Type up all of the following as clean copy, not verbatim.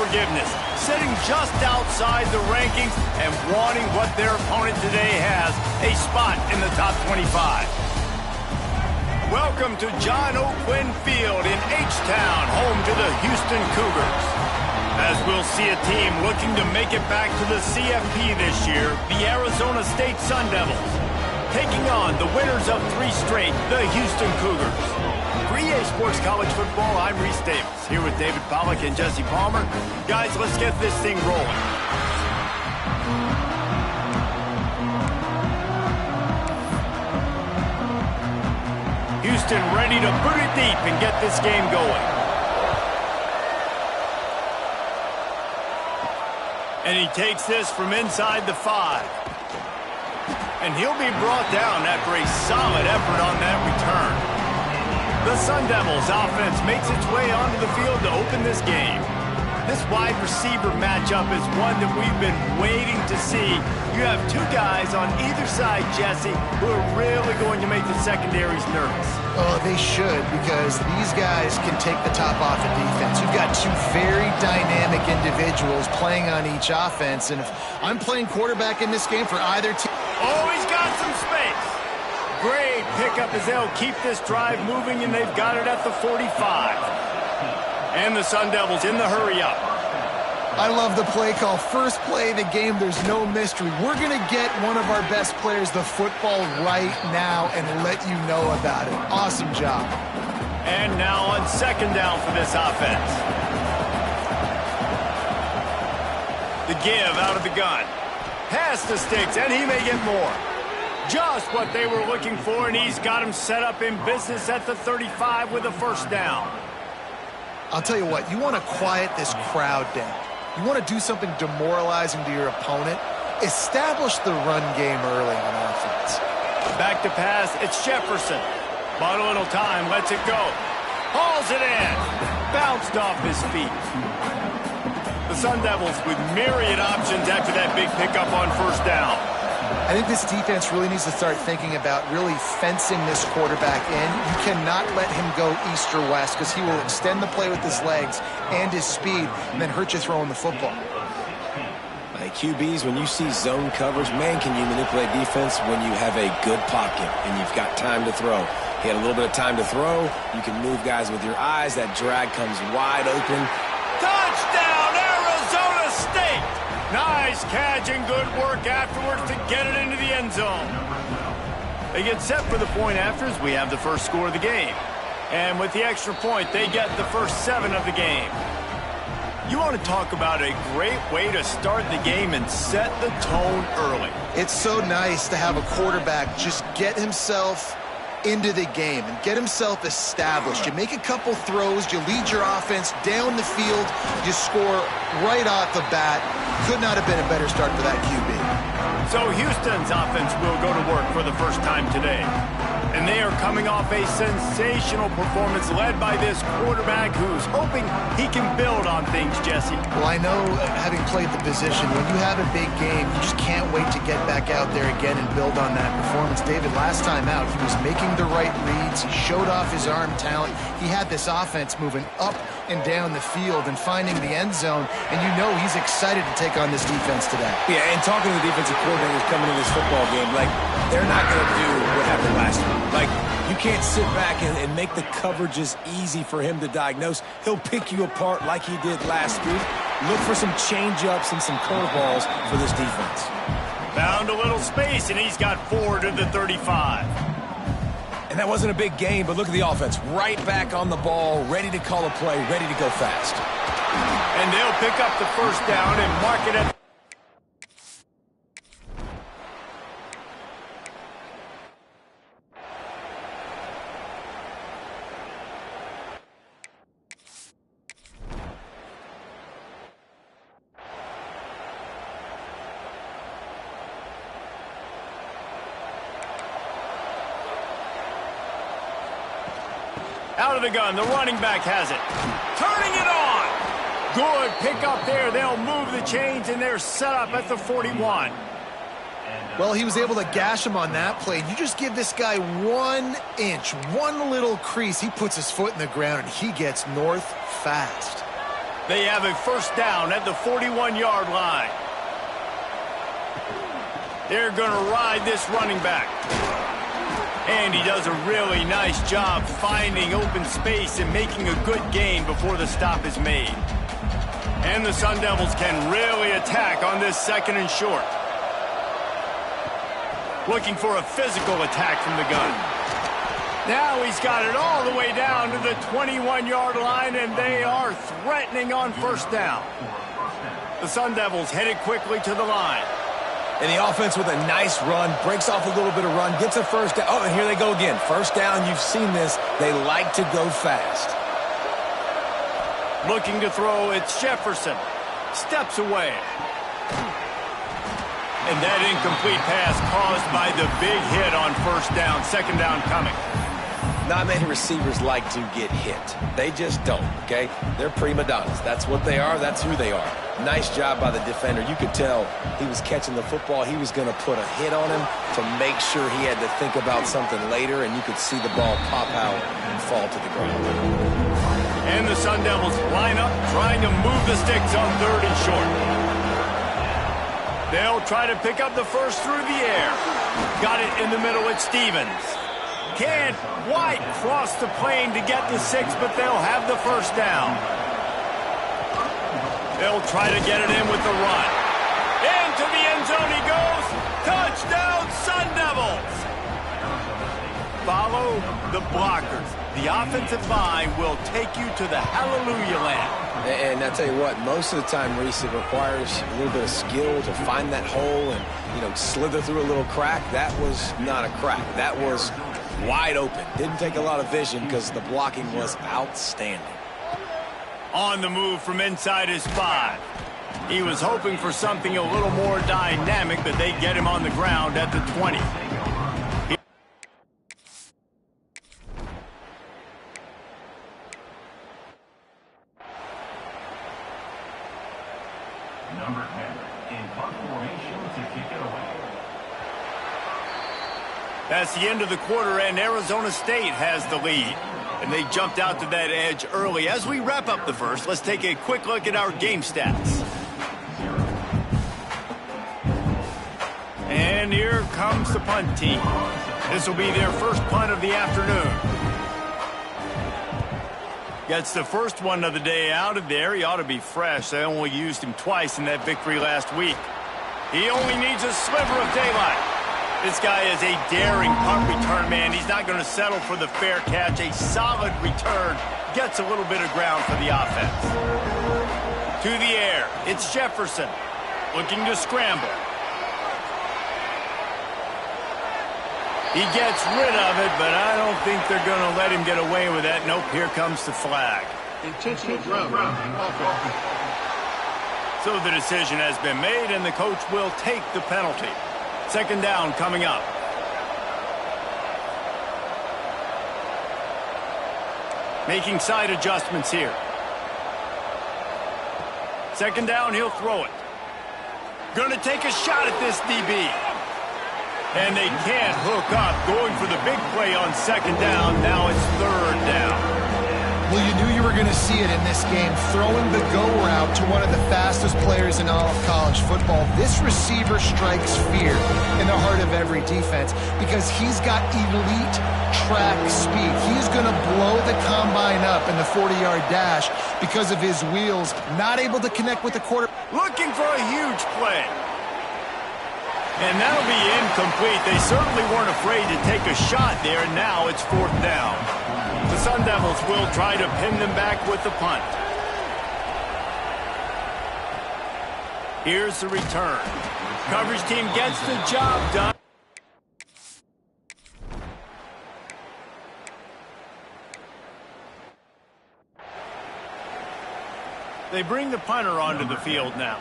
forgiveness, sitting just outside the rankings and wanting what their opponent today has, a spot in the top 25. Welcome to John O'Quinn Field in H-Town, home to the Houston Cougars. As we'll see a team looking to make it back to the CFP this year, the Arizona State Sun Devils, taking on the winners of 3 straight, the Houston Cougars. For EA Sports College Football, I'm Reese Davis, here with David Pollack and Jesse Palmer. Guys, let's get this thing rolling. Houston ready to boot it deep and get this game going. And he takes this from inside the 5. And he'll be brought down after a solid effort on that return. The Sun Devils offense makes its way onto the field to open this game. This wide receiver matchup is one that we've been waiting to see. You have 2 guys on either side, Jesse, who are really going to make the secondaries nervous. Oh, they should, because these guys can take the top off of defense. You've got 2 very dynamic individuals playing on each offense, and if I'm playing quarterback in this game for either team... Oh, he's got some space. Great pickup as they'll keep this drive moving, and they've got it at the 45. And the Sun Devils in the hurry-up. I love the play call. First play of the game, there's no mystery. We're going to get one of our best players the football right now and let you know about it. Awesome job. And now on second down for this offense. The give out of the gun. Pass the sticks, and he may get more. Just what they were looking for, and he's got him set up in business at the 35 with a first down. I'll tell you what, you want to quiet this crowd down. You want to do something demoralizing to your opponent. Establish the run game early on offense. Back to pass, it's Jefferson. Bought a little time, lets it go. Hauls it in. Bounced off his feet. The Sun Devils with myriad options after that big pickup on first down. I think this defense really needs to start thinking about really fencing this quarterback in. You cannot let him go east or west because he will extend the play with his legs and his speed and then hurt you throwing the football. Like QBs, when you see zone coverage, man, can you manipulate defense when you have a good pocket and you've got time to throw. He had a little bit of time to throw. You can move guys with your eyes. That drag comes wide open. Touchdown, Arizona State! Nice catch and good work afterwards to get it into the end zone. They get set for the point after as we have the first score of the game. And with the extra point, they get the first 7 of the game. You want to talk about a great way to start the game and set the tone early. It's so nice to have a quarterback just get himself into the game and get himself established. You make a couple throws, you lead your offense down the field, you score right off the bat. Could not have been a better start for that QB. So Houston's offense will go to work for the first time today. And they are coming off a sensational performance led by this quarterback who's hoping he can build on things, Jesse. Well, I know, having played the position, when you have a big game, you just can't wait to get back out there again and build on that performance. David, last time out, he was making the right reads. He showed off his arm talent. He had this offense moving up and down the field and finding the end zone, and you know he's excited to take on this defense today. Yeah, and talking to the defensive coordinators coming in this football game, like, they're not going to do what happened last week. Like, you can't sit back and make the coverages easy for him to diagnose. He'll pick you apart like he did last week. Look for some change-ups and some curveballs for this defense. Found a little space, and he's got 4 to the 35. And that wasn't a big game, but look at the offense. Right back on the ball, ready to call a play, ready to go fast. And they'll pick up the first down and mark it at... Out of the gun, the running back has it. Turning it on. Good pickup there. They'll move the chains, and they're set up at the 41. Well, he was able to gash him on that play. You just give this guy 1 inch, one little crease. He puts his foot in the ground, and he gets north fast. They have a first down at the 41-yard line. They're going to ride this running back. And he does a really nice job finding open space and making a good gain before the stop is made. And the Sun Devils can really attack on this second and short. Looking for a physical attack from the gun. Now he's got it all the way down to the 21-yard line, and they are threatening on first down. The Sun Devils headed quickly to the line. And the offense with a nice run, breaks off a little bit of run, gets a first down. Oh, and here they go again. First down, you've seen this. They like to go fast. Looking to throw, it's Jefferson. Steps away. And that incomplete pass caused by the big hit on first down. Second down coming. Not many receivers like to get hit. They just don't, okay? They're prima donnas. That's what they are. That's who they are. Nice job by the defender. You could tell he was catching the football. He was going to put a hit on him to make sure he had to think about something later, and you could see the ball pop out and fall to the ground. And the Sun Devils line up, trying to move the sticks on third and short. They'll try to pick up the first through the air. Got it in the middle at Stevens. Can't quite cross the plane to get the 6, but they'll have the first down. They'll try to get it in with the run. Into the end zone he goes. Touchdown, Sun Devils. Follow the blockers. The offensive line will take you to the hallelujah land. And I tell you what, most of the time, Reese, it requires a little bit of skill to find that hole and, slither through a little crack. That was not a crack. That was wide open. Didn't take a lot of vision because the blocking was outstanding. On the move from inside his 5. He was hoping for something a little more dynamic, but they get him on the ground at the 20. Number 10 in punt formation to kick it away. That's the end of the quarter, and Arizona State has the lead. And they jumped out to that edge early. As we wrap up the first, let's take a quick look at our game stats. And here comes the punt team. This will be their first punt of the afternoon. Gets the first one of the day out of there. He ought to be fresh. They only used him twice in that victory last week. He only needs a sliver of daylight. This guy is a daring punt return man. He's not going to settle for the fair catch. A solid return. Gets a little bit of ground for the offense. To the air. It's Jefferson. Looking to scramble. He gets rid of it, but I don't think they're going to let him get away with that. Nope, here comes the flag. Intentional ground. So the decision has been made, and the coach will take the penalty. Second down coming up. Making side adjustments here. Second down, he'll throw it. Going to take a shot at this DB. And they can't hook up. Going for the big play on second down. Now it's third down. Well, you knew you were going to see it in this game, throwing the go route to one of the fastest players in all of college football. This receiver strikes fear in the heart of every defense because he's got elite track speed. He's going to blow the combine up in the 40-yard dash because of his wheels, not able to connect with the quarterback. Looking for a huge play. And that'll be incomplete. They certainly weren't afraid to take a shot there, and now it's fourth down. The Sun Devils will try to pin them back with the punt. Here's the return. Coverage team gets the job done. They bring the punter onto the field now.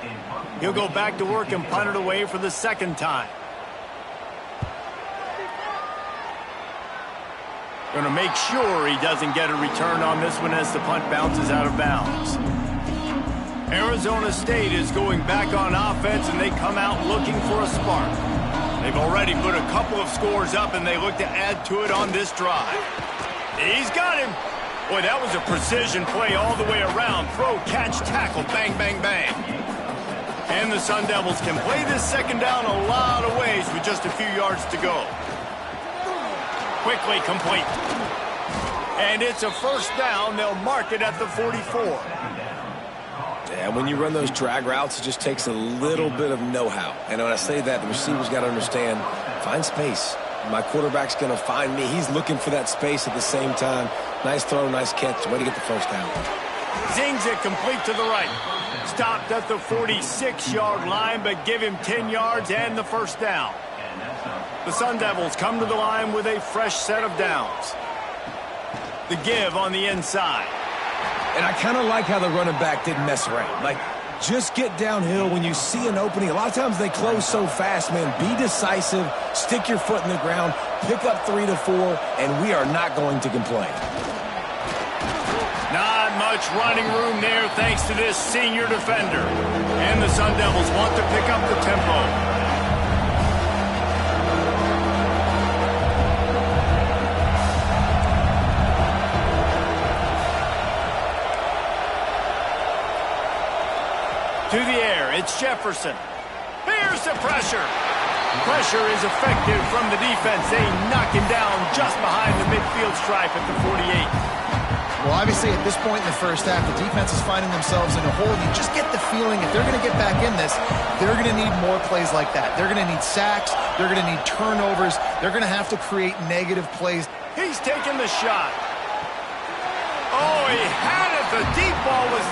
He'll go back to work and punt it away for the second time. Going to make sure he doesn't get a return on this one as the punt bounces out of bounds. Arizona State is going back on offense, and they come out looking for a spark. They've already put a couple of scores up, and they look to add to it on this drive. He's got him. Boy, that was a precision play all the way around. Throw, catch, tackle, bang, bang, bang. And the Sun Devils can play this second down a lot of ways with just a few yards to go. Quickly complete. And it's a first down. They'll mark it at the 44. Yeah, when you run those drag routes, it just takes a little bit of know-how. And when I say that, the receiver's got to understand, find space. My quarterback's going to find me. He's looking for that space at the same time. Nice throw, nice catch. Way to get the first down. Zings it complete to the right. Stopped at the 46-yard line, but give him 10 yards and the first down. The Sun Devils come to the line with a fresh set of downs. The give on the inside. And I kind of like how the running back didn't mess around. Like, just get downhill when you see an opening. A lot of times they close so fast, man. Be decisive, stick your foot in the ground, pick up 3 to 4, and we are not going to complain. Not much running room there thanks to this senior defender. And the Sun Devils want to pick up the tempo. To the air, it's Jefferson. Here's the pressure. Pressure is effective from the defense. They knock him down just behind the midfield stripe at the 48. Well, obviously, at this point in the first half, the defense is finding themselves in a hole. You just get the feeling if they're going to get back in this, they're going to need more plays like that. They're going to need sacks. They're going to need turnovers. They're going to have to create negative plays. He's taking the shot. Oh, he had it. The deep ball was...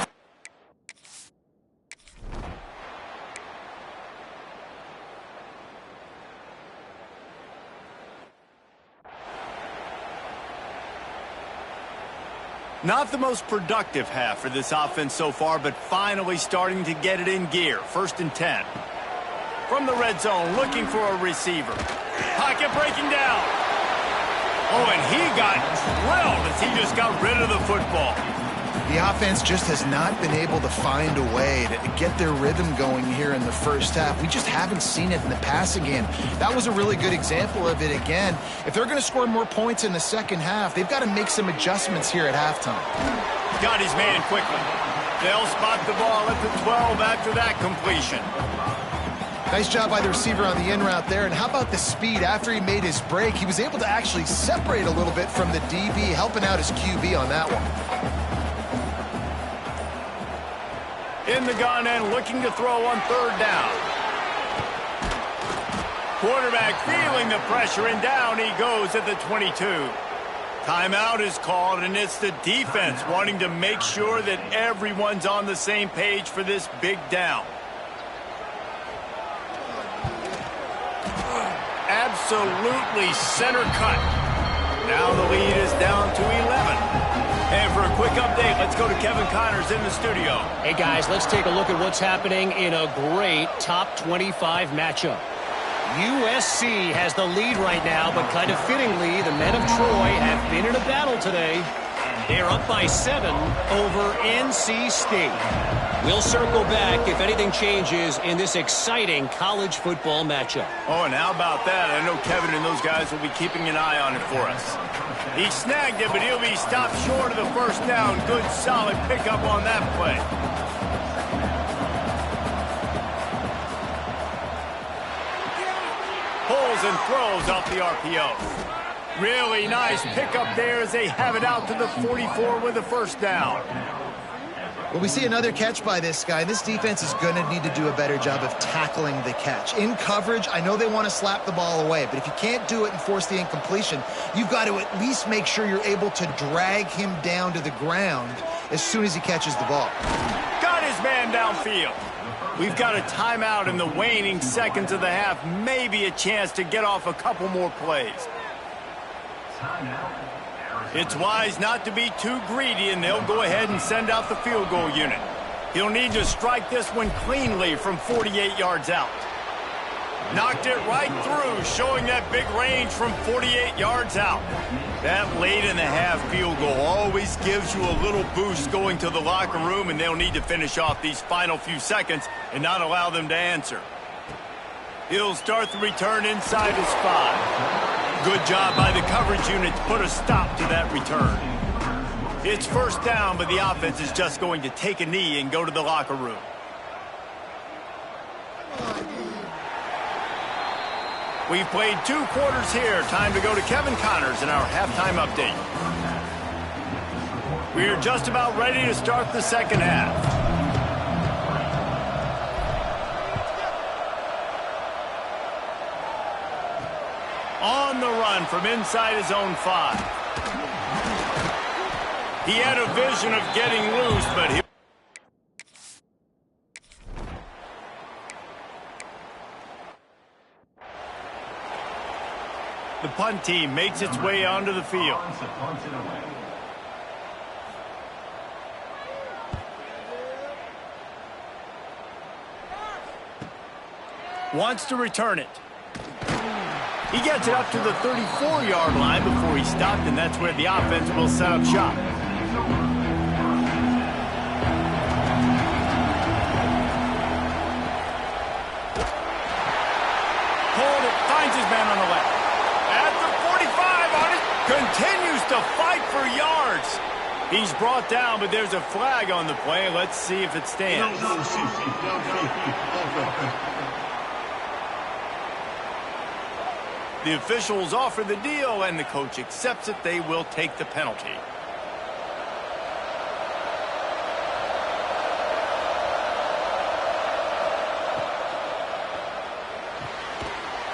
Not the most productive half for this offense so far, but finally starting to get it in gear. 1st and 10. From the red zone, looking for a receiver. Pocket breaking down. Oh, and he got drilled as he just got rid of the football. The offense just has not been able to find a way to get their rhythm going here in the first half. We just haven't seen it in the passing game. That was a really good example of it again. If they're going to score more points in the second half, they've got to make some adjustments here at halftime. Got his man quickly. They'll spot the ball at the 12 after that completion. Nice job by the receiver on the in route there. And how about the speed after he made his break? He was able to actually separate a little bit from the DB, helping out his QB on that one. In the gun and looking to throw on 3rd down. Quarterback feeling the pressure, and down he goes at the 22. Timeout is called, and it's the defense wanting to make sure that everyone's on the same page for this big down. Absolutely center cut. Now the lead is down to 11. And for a quick update, let's go to Kevin Connors in the studio. Hey, guys, let's take a look at what's happening in a great top 25 matchup. USC has the lead right now, but kind of fittingly, the men of Troy have been in a battle today. They're up by 7 over NC State. We'll circle back if anything changes in this exciting college football matchup. Oh, and how about that? I know Kevin and those guys will be keeping an eye on it for us. He snagged it, but he'll be stopped short of the first down. Good, solid pickup on that play. Pulls and throws off the RPO. Really nice pickup there as they have it out to the 44 with the first down. Well, we see another catch by this guy. This defense is going to need to do a better job of tackling the catch. In coverage, I know they want to slap the ball away, but if you can't do it and force the incompletion, you've got to at least make sure you're able to drag him down to the ground as soon as he catches the ball. Got his man downfield. We've got a timeout in the waning seconds of the half. Maybe a chance to get off a couple more plays. It's wise not to be too greedy, and they'll go ahead and send out the field goal unit. He'll need to strike this one cleanly from 48 yards out. Knocked it right through, showing that big range from 48 yards out. That late in the half field goal always gives you a little boost going to the locker room, and they'll need to finish off these final few seconds and not allow them to answer. He'll start the return inside his 5. Good job by the coverage unit to put a stop to that return. It's first down, but the offense is just going to take a knee and go to the locker room. We've played 2 quarters here. Time to go to Kevin Connors in our halftime update. We're just about ready to start the second half. On the run from inside his own 5. He had a vision of getting loose, but he... The punt team makes its way onto the field. Wants to return it. He gets it up to the 34-yard line before he stopped, and that's where the offense will set up shop. Hold it, finds his man on the left. At the 45 on it, continues to fight for yards. He's brought down, but there's a flag on the play. Let's see if it stands. The officials offer the deal, and the coach accepts it. They will take the penalty.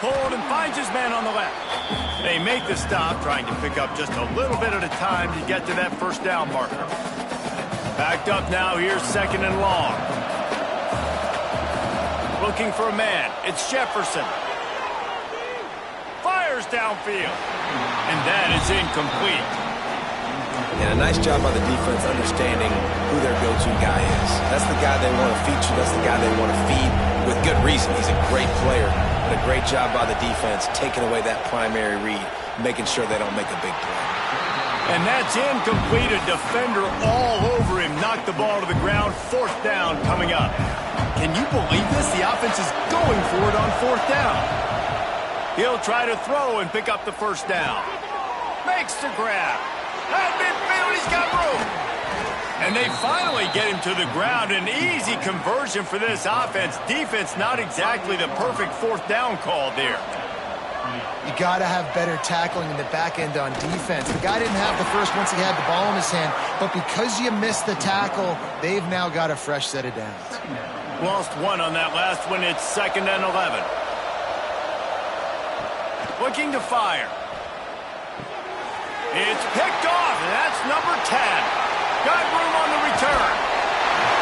Hold and finds his man on the left. They make the stop, trying to pick up just a little bit at a time to get to that first down marker. Backed up now, here's second and long. Looking for a man. It's Jefferson. Fires downfield. And that is incomplete. And a nice job by the defense understanding who their go-to guy is. That's the guy they want to feature. That's the guy they want to feed with good reason. He's a great player. But a great job by the defense taking away that primary read, making sure they don't make a big play. And that's incomplete. A defender all over him. Knocked the ball to the ground. Fourth down coming up. Can you believe this? The offense is going for it on fourth down. He'll try to throw and pick up the first down. Makes the grab. At midfield, he's got room. And they finally get him to the ground. An easy conversion for this offense. Defense, not exactly the perfect fourth down call there. You got to have better tackling in the back end on defense. The guy didn't have the first once he had the ball in his hand, but because you missed the tackle, they've now got a fresh set of downs. Lost one on that last one. It's second and 11. Looking to fire. It's picked off, and that's number 10. Got room on the return.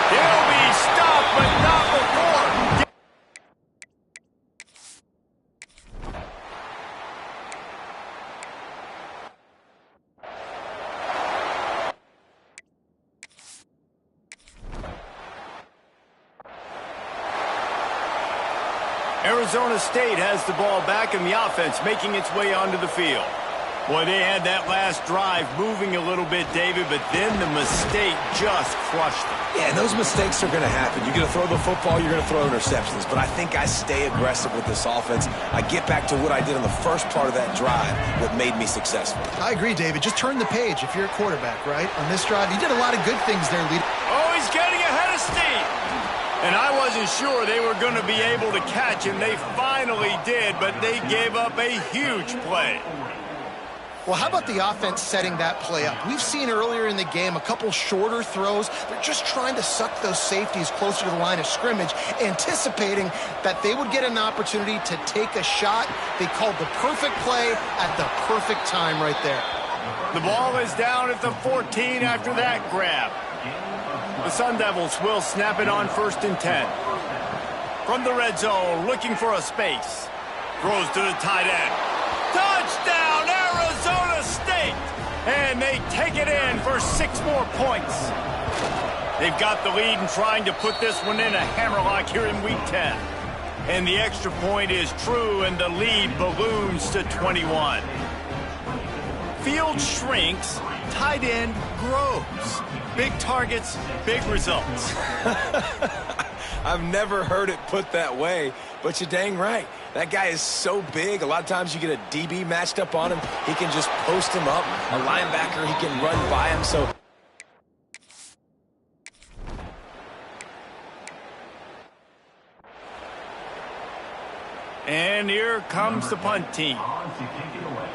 He'll be stopped, but not before. Arizona State has the ball back in the offense, making its way onto the field. Boy, they had that last drive moving a little bit, David, but then the mistake just crushed them. Yeah, and those mistakes are going to happen. You're going to throw the football, you're going to throw interceptions. But I think I stay aggressive with this offense. I get back to what I did in the first part of that drive that made me successful. I agree, David. Just turn the page if you're a quarterback, right? On this drive, you did a lot of good things there, leader. Oh, he's getting ahead of steam. And I wasn't sure they were going to be able to catch him. They finally did, but they gave up a huge play. Well, how about the offense setting that play up? We've seen earlier in the game a couple shorter throws. They're just trying to suck those safeties closer to the line of scrimmage, anticipating that they would get an opportunity to take a shot. They called the perfect play at the perfect time right there. The ball is down at the 14 after that grab. The Sun Devils will snap it on first and 10. From the red zone, looking for a space. Throws to the tight end. Touchdown, Arizona State! And they take it in for 6 more points. They've got the lead and trying to put this one in a hammerlock here in Week 10. And the extra point is true, and the lead balloons to 21. Field shrinks, tight end grows. Big targets, big results. I've never heard it put that way, but you're dang right. That guy is so big. A lot of times you get a DB matched up on him. He can just post him up. A linebacker, he can run by him. So And here comes the punt team. On to kick it away.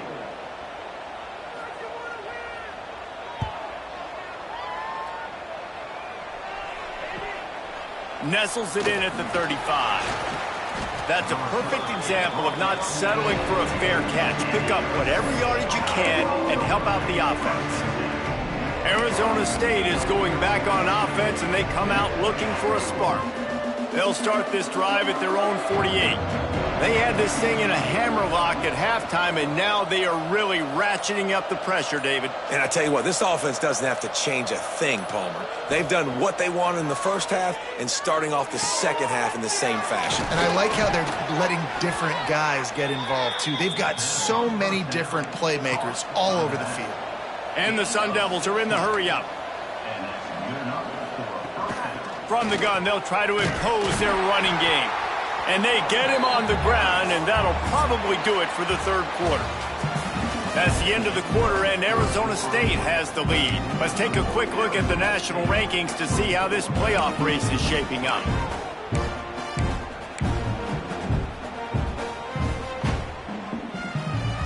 Nestles it in at the 35. That's a perfect example of not settling for a fair catch. Pick up whatever yardage you can and help out the offense. Arizona State is going back on offense, and they come out looking for a spark. They'll start this drive at their own 48. They had this thing in a hammerlock at halftime, and now they are really ratcheting up the pressure, David. And I tell you what, this offense doesn't have to change a thing, Palmer. They've done what they wanted in the first half and starting off the second half in the same fashion. And I like how they're letting different guys get involved, too. They've got so many different playmakers all over the field. And the Sun Devils are in the hurry-up. And that's good enough for a first down. From the gun, they'll try to impose their running game. And they get him on the ground, and that'll probably do it for the third quarter. That's the end of the quarter, and Arizona State has the lead. Let's take a quick look at the national rankings to see how this playoff race is shaping up.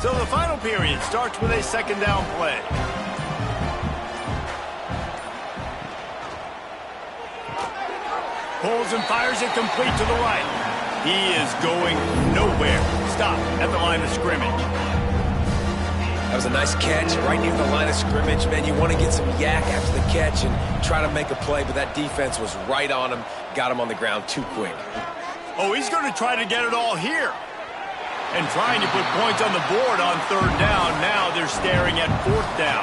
So the final period starts with a second down play. Pulls and fires it complete to the right. He is going nowhere. Stop at the line of scrimmage. That was a nice catch right near the line of scrimmage. Man, you want to get some yak after the catch and try to make a play, but that defense was right on him, got him on the ground too quick. Oh, he's going to try to get it all here. And trying to put points on the board on third down. Now they're staring at fourth down.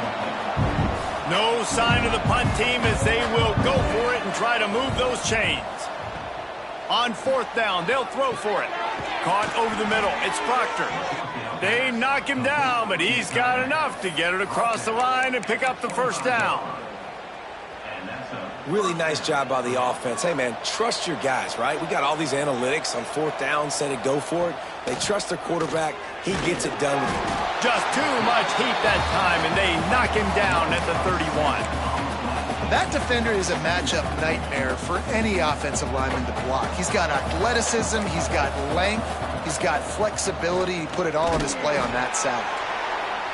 No sign of the punt team as they will go for it and try to move those chains. On fourth down, they'll throw for it. Caught over the middle. It's Proctor. They knock him down, but he's got enough to get it across the line and pick up the first down. Really nice job by the offense. Hey, man, trust your guys, right? We got all these analytics on fourth down, said it, go for it. They trust their quarterback. He gets it done. Just too much heat that time, and they knock him down at the 31. That defender is a matchup nightmare for any offensive lineman to block. He's got athleticism, he's got length, he's got flexibility. He put it all on display on that side.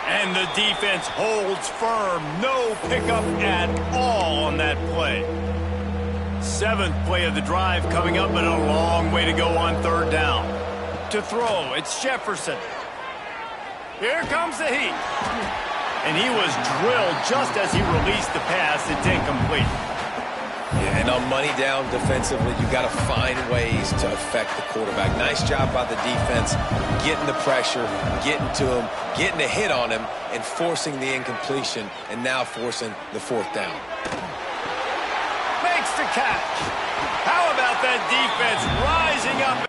And the defense holds firm. No pickup at all on that play. Seventh play of the drive coming up, but a long way to go on third down. To throw, it's Jefferson. Here comes the heat. And he was drilled just as he released the pass. It's incomplete. Yeah, and on money down defensively, you got to find ways to affect the quarterback. Nice job by the defense, getting the pressure, getting to him, getting a hit on him, and forcing the incompletion, and now forcing the fourth down. Makes the catch. How about that defense rising up?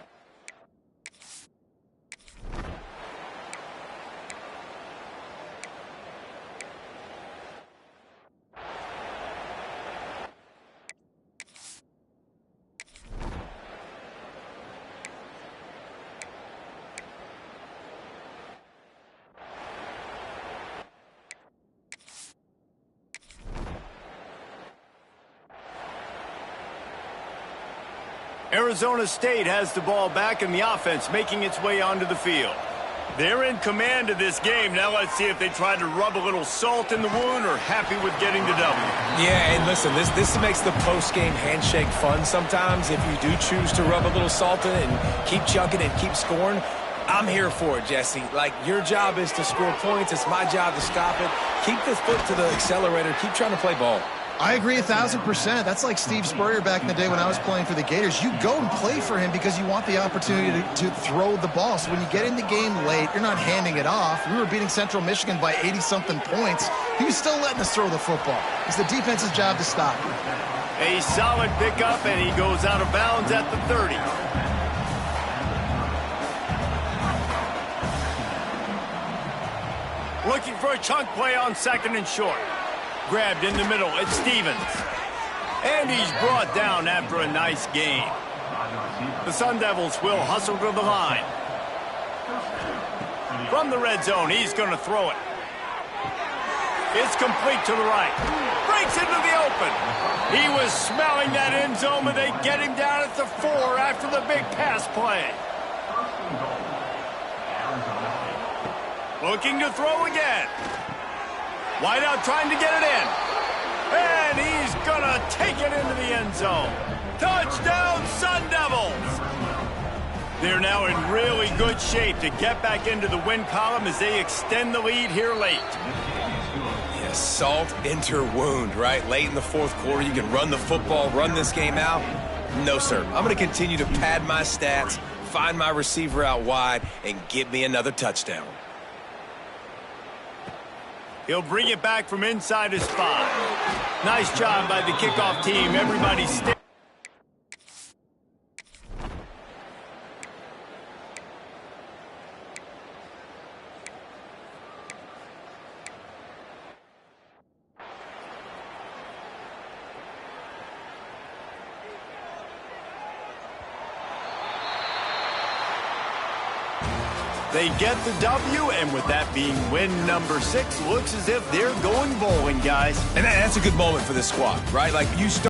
Arizona State has the ball back in the offense, making its way onto the field. They're in command of this game. Now let's see if they try to rub a little salt in the wound or happy with getting the W. Yeah, and listen, this makes the post-game handshake fun sometimes. If you do choose to rub a little salt in it and keep chucking and keep scoring, I'm here for it, Jesse. Like, your job is to score points. It's my job to stop it. Keep the foot to the accelerator. Keep trying to play ball. I agree 1,000%. That's like Steve Spurrier back in the day when I was playing for the Gators. You go and play for him because you want the opportunity to throw the ball. So when you get in the game late, you're not handing it off. We were beating Central Michigan by 80-something points. He was still letting us throw the football. It's the defense's job to stop him. A solid pickup, and he goes out of bounds at the 30. Looking for a chunk play on second and short. Grabbed in the middle, it's Stevens. And he's brought down after a nice gain. The Sun Devils will hustle to the line. From the red zone, he's going to throw it. It's complete to the right. Breaks into the open. He was smelling that end zone, but they get him down at the 4 after the big pass play. First and goal. Arizona State. Looking to throw again. Wideout trying to get it in. And he's going to take it into the end zone. Touchdown, Sun Devils! They're now in really good shape to get back into the win column as they extend the lead here late. Yeah, salt enter wound, right? Late in the fourth quarter, you can run the football, run this game out. No, sir. I'm going to continue to pad my stats, find my receiver out wide, and get me another touchdown. He'll bring it back from inside his 5. Nice job by the kickoff team. Everybody stay. They get the W, and with that being win number 6, looks as if they're going bowling, guys. And that's a good moment for this squad, right? Like, you start